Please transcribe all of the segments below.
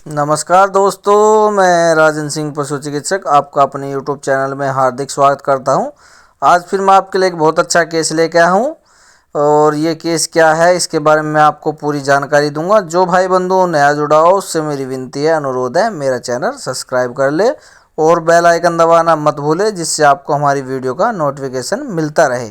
नमस्कार दोस्तों, मैं राजन सिंह पशु चिकित्सक आपका अपने यूट्यूब चैनल में हार्दिक स्वागत करता हूं। आज फिर मैं आपके लिए एक बहुत अच्छा केस लेके आया हूं और ये केस क्या है इसके बारे में मैं आपको पूरी जानकारी दूंगा। जो भाई बंधु नया जुड़ा हो उससे मेरी विनती है, अनुरोध है, मेरा चैनल सब्सक्राइब कर ले और बेल आइकन दबाना मत भूले, जिससे आपको हमारी वीडियो का नोटिफिकेशन मिलता रहे।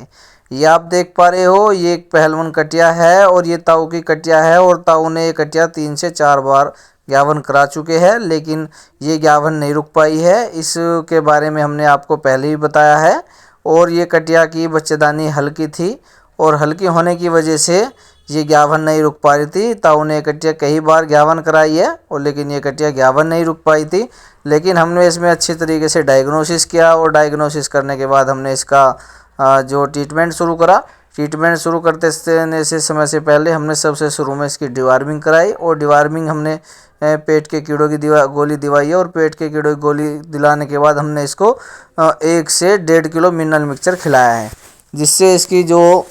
ये आप देख पा रहे हो, ये एक पहलवान कटिया है और ये ताऊ की कटिया है और ताऊ ने ये कटिया 3 से 4 बार ज्ञापन करा चुके हैं, लेकिन ये ज्ञापन नहीं रुक पाई है। इसके बारे में हमने आपको पहले ही बताया है। और ये कटिया की बच्चेदानी हल्की थी और हल्की होने की वजह से ये ज्ञापन नहीं रुक पा रही थी। ताऊ ने कटिया कई बार ज्ञापन कराई है और लेकिन ये कटिया ज्ञापन नहीं रुक पाई थी। लेकिन हमने इसमें अच्छी तरीके से डायग्नोसिस किया और डायग्नोसिस करने के बाद हमने इसका जो ट्रीटमेंट शुरू करा। ट्रीटमेंट शुरू करते से समय से पहले हमने सबसे शुरू में इसकी डिवार्मिंग कराई और डिवार्मिंग हमने पेट के कीड़ों की गोली दिवाई है और पेट के कीड़ों की गोली दिलाने के बाद हमने इसको 1 से 1.5 किलो मिनरल मिक्सचर खिलाया है, जिससे इसकी जो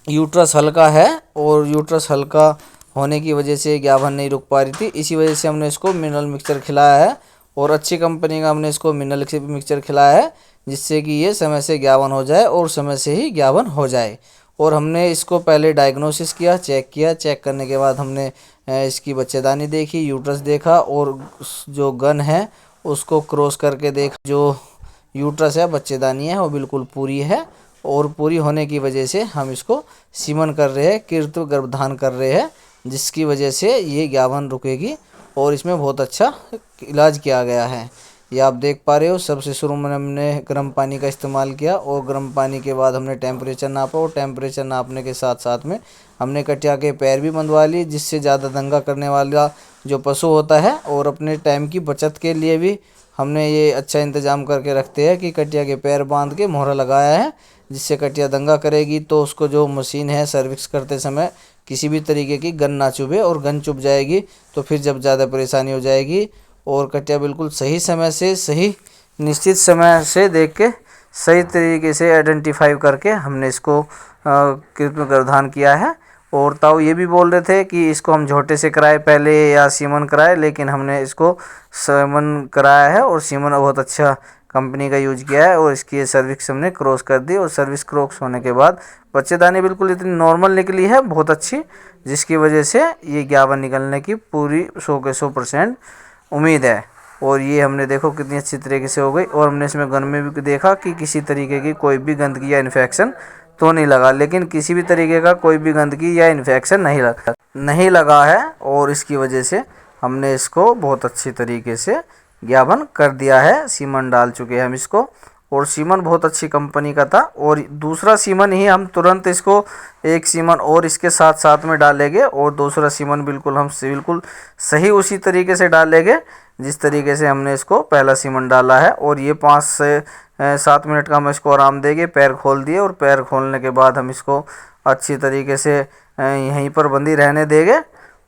यूट्रस हल्का है और यूट्रस हल्का होने की वजह से ज्ञापन नहीं रुक पा रही थी। इसी वजह से हमने इसको मिनरल मिक्सचर खिलाया है और अच्छी कंपनी का हमने इसको मिनरल मिक्सचर खिलाया है, जिससे कि ये समय से ज्ञापन हो जाए और समय से ही ज्ञापन हो जाए। और हमने इसको पहले डायग्नोसिस किया, चेक किया। चेक करने के बाद हमने इसकी बच्चेदानी देखी, यूट्रस देखा और जो गन है उसको क्रॉस करके देखा। जो यूट्रस है, बच्चेदानी है, वो बिल्कुल पूरी है और पूरी होने की वजह से हम इसको सीमन कर रहे हैं, कृत्रिम गर्भधान कर रहे हैं, जिसकी वजह से ये ज्ञापन रुकेगी और इसमें बहुत अच्छा इलाज किया गया है। ये आप देख पा रहे हो। सबसे शुरू में हमने गर्म पानी का इस्तेमाल किया और गर्म पानी के बाद हमने टेम्परेचर नापा और टेम्परेचर नापने के साथ साथ में हमने कटिया के पैर भी बंधवा लिए, जिससे ज़्यादा दंगा करने वाला जो पशु होता है और अपने टाइम की बचत के लिए भी हमने ये अच्छा इंतज़ाम करके रखते हैं कि कटिया के पैर बांध के मोहरा लगाया है, जिससे कटिया दंगा करेगी तो उसको जो मशीन है सर्विस करते समय किसी भी तरीके की गन ना चुभे, और गन चुभ जाएगी तो फिर जब ज़्यादा परेशानी हो जाएगी। और कटिया बिल्कुल सही समय से, सही निश्चित समय से देख के सही तरीके से आइडेंटिफाई करके हमने इसको कृत्रिम गर्भधान किया है। और ताऊ ये भी बोल रहे थे कि इसको हम झोटे से कराए पहले या सीमन कराए, लेकिन हमने इसको सीमन कराया है और सीमन बहुत अच्छा कंपनी का यूज किया है और इसकी सर्विस हमने क्रॉस कर दी। और सर्विस क्रॉस होने के बाद बच्चेदानी बिल्कुल इतनी नॉर्मल निकली है, बहुत अच्छी, जिसकी वजह से ये ज्ञापन निकलने की पूरी 100 के 100% उम्मीद है। और ये हमने देखो कितनी अच्छी तरीके से हो गई। और हमने इसमें गन में भी देखा कि किसी तरीके की कोई भी गंदगी या इन्फेक्शन तो नहीं लगा, लेकिन किसी भी तरीके का कोई भी गंदगी या इन्फेक्शन नहीं लगा है। और इसकी वजह से हमने इसको बहुत अच्छी तरीके से ज्ञापन कर दिया है। सीमन डाल चुके हैं हम इसको और सीमन बहुत अच्छी कंपनी का था। और दूसरा सीमन ही हम तुरंत इसको एक सीमन और इसके साथ साथ में डालेंगे और दूसरा सीमन बिल्कुल हम बिल्कुल सही उसी तरीके से डालेंगे जिस तरीके से हमने इसको पहला सीमन डाला है। और ये 5 से 7 मिनट का हम इसको आराम देंगे। पैर खोल दिए और पैर खोलने के बाद हम इसको अच्छी तरीके से यहीं पर बंदी रहने देंगे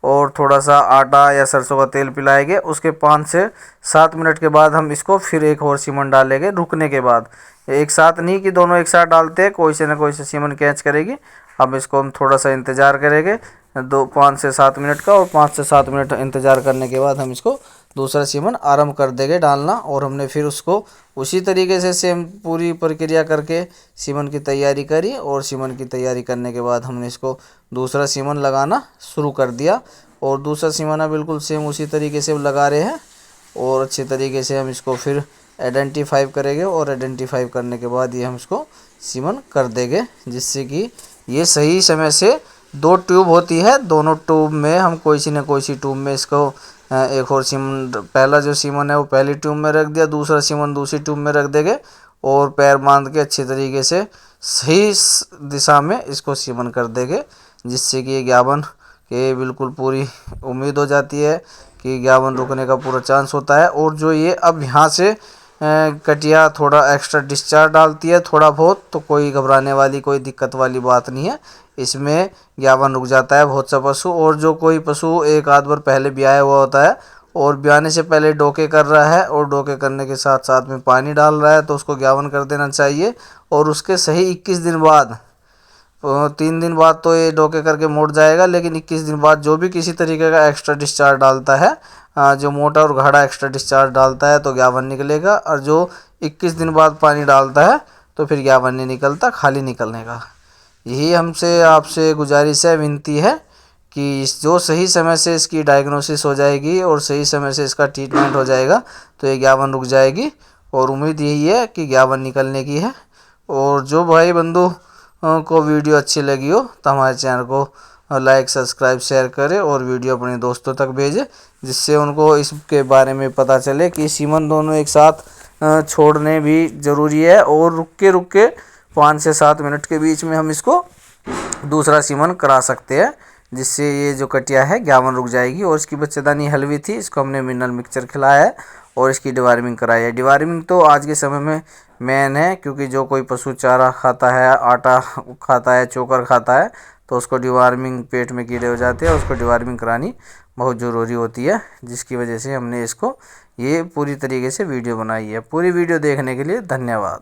और थोड़ा सा आटा या सरसों का तेल पिलाएंगे। उसके 5 से 7 मिनट के बाद हम इसको फिर एक और सीमन डालेंगे रुकने के बाद। एक साथ नहीं कि दोनों एक साथ डालते हैं, कोई से ना कोई से सीमन कैच करेगी। अब इसको हम थोड़ा सा इंतज़ार करेंगे 5 से 7 मिनट का, और 5 से 7 मिनट इंतज़ार करने के बाद हम इसको दूसरा सीमन आरम्भ कर देंगे डालना। और हमने फिर उसको उसी तरीके से सेम पूरी प्रक्रिया करके सीमन की तैयारी करी। और सीमन की तैयारी करने के बाद हमने इसको दूसरा सीमन लगाना शुरू कर दिया और दूसरा सीमन बिल्कुल सेम उसी तरीके से लगा रहे हैं। और अच्छे तरीके से हम इसको फिर आइडेंटिफाई करेंगे और आइडेंटिफाई करने के बाद ये हम इसको सीमन कर देंगे, जिससे कि ये सही समय से 2 ट्यूब होती है, दोनों ट्यूब में हम कोई सी न कोई सी ट्यूब में इसको एक और सीमन, पहला जो सीमन है वो पहली ट्यूब में रख दिया, दूसरा सीमन दूसरी ट्यूब में रख देंगे और पैर बांध के अच्छी तरीके से सही दिशा में इसको सीमन कर देंगे, जिससे कि ये ज्ञापन के बिल्कुल पूरी उम्मीद हो जाती है कि ज्ञापन रुकने का पूरा चांस होता है। और जो ये अब यहाँ से कटिया थोड़ा एक्स्ट्रा डिस्चार्ज डालती है थोड़ा बहुत, तो कोई घबराने वाली कोई दिक्कत वाली बात नहीं है, इसमें ज्ञापन रुक जाता है बहुत सा पशु। और जो कोई पशु एक आध बार पहले ब्याया हुआ होता है और ब्याने से पहले डोके कर रहा है और डोके करने के साथ साथ में पानी डाल रहा है, तो उसको ज्ञापन कर देना चाहिए। और उसके सही 21 दिन बाद, 3 दिन बाद तो ये डोके करके मोड़ जाएगा, लेकिन 21 दिन बाद जो भी किसी तरीके का एक्स्ट्रा डिस्चार्ज डालता है जो मोटा और गाढ़ा एक्स्ट्रा डिस्चार्ज डालता है तो 11 निकलेगा, और जो 21 दिन बाद पानी डालता है तो फिर 11 नहीं निकलता, खाली निकलने का। यही हमसे आपसे गुजारिश है, विनती है कि जो सही समय से इसकी डायग्नोसिस हो जाएगी और सही समय से इसका ट्रीटमेंट हो जाएगा तो ये 11 रुक जाएगी, और उम्मीद यही है कि 11 निकलने की है। और जो भाई बंधु को वीडियो अच्छी लगी हो तो हमारे चैनल को लाइक, सब्सक्राइब, शेयर करें और वीडियो अपने दोस्तों तक भेजें, जिससे उनको इसके बारे में पता चले कि सीमन दोनों एक साथ छोड़ने भी ज़रूरी है, और रुक के 5 से 7 मिनट के बीच में हम इसको दूसरा सीमन करा सकते हैं, जिससे ये जो कटिया है 11 रुक जाएगी। और इसकी बच्चेदानी हलवी थी, इसको हमने मिनरल मिक्सचर खिलाया है और इसकी डिवार्मिंग कराई है। डिवार्मिंग तो आज के समय में मेन है, क्योंकि जो कोई पशु चारा खाता है, आटा खाता है, चोकर खाता है, तो उसको डिवार्मिंग, पेट में कीड़े हो जाते हैं, उसको डिवार्मिंग करानी बहुत ज़रूरी होती है, जिसकी वजह से हमने इसको ये पूरी तरीके से वीडियो बनाई है। पूरी वीडियो देखने के लिए धन्यवाद।